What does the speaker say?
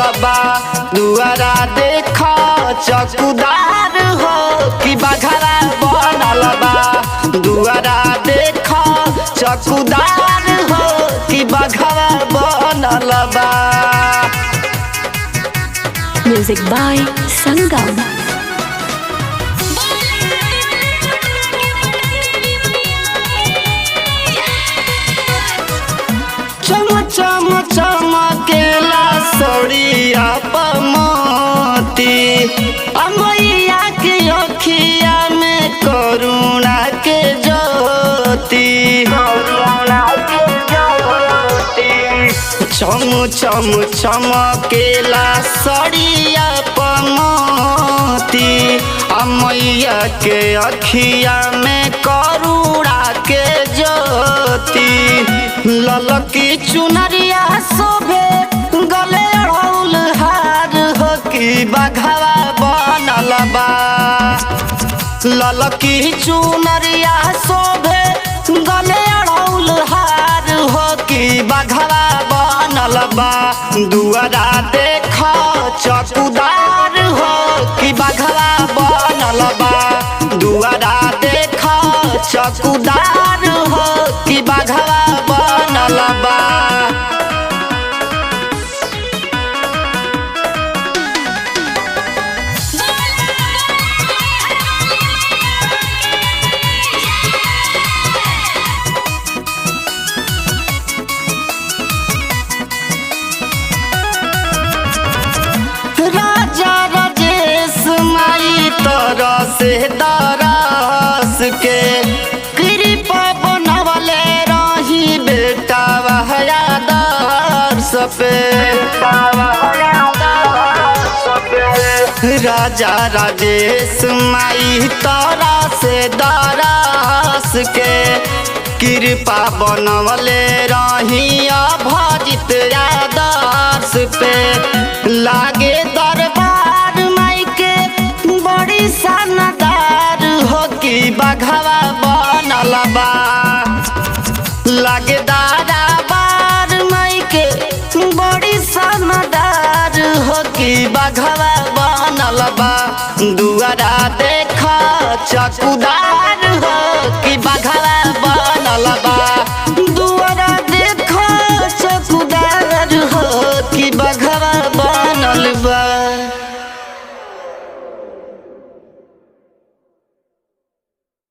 बनल बा। दुआरा देख चौकीदार हो कि बघरा बनल बा। दुआरा देख चौकीदार हो कि बघरा बनल बा। Music by Sangam. चम चम चमकेला सड़िया पमती, अमैया के अखिया में करुणा के ज्योति। चम चम चमकेला सड़िया पमती, अमैया के अखिया में करुणा के ज्योति। ललकी चुनरिया शोभे गले अड़ौल हार हो कि बघवा बनल बा। ललकी चुनरिया शोभे गले अड़ौल हार हो कि बघवा बनल बा। दुआरा देख चौकीदार हो कि बघवा बनल बा। दुआरा देख चौकीदार हो कि बघवा बनल बा। राजा राजेश माई तरह से दरस के कृपा बनवले रही बेटा वहया दर्श पे। राजा राजेश माई तरह से दरस के कृपा बनवले रही अभजित आदर्श पे। लागे दरबार माई के बड़ी शानदार हो कि बघवा बनल बा। लागे दरबार माई के बड़ी शानदार हो कि बघवा बनल बा। दुआरा देख चौकीदार हो कि बघवा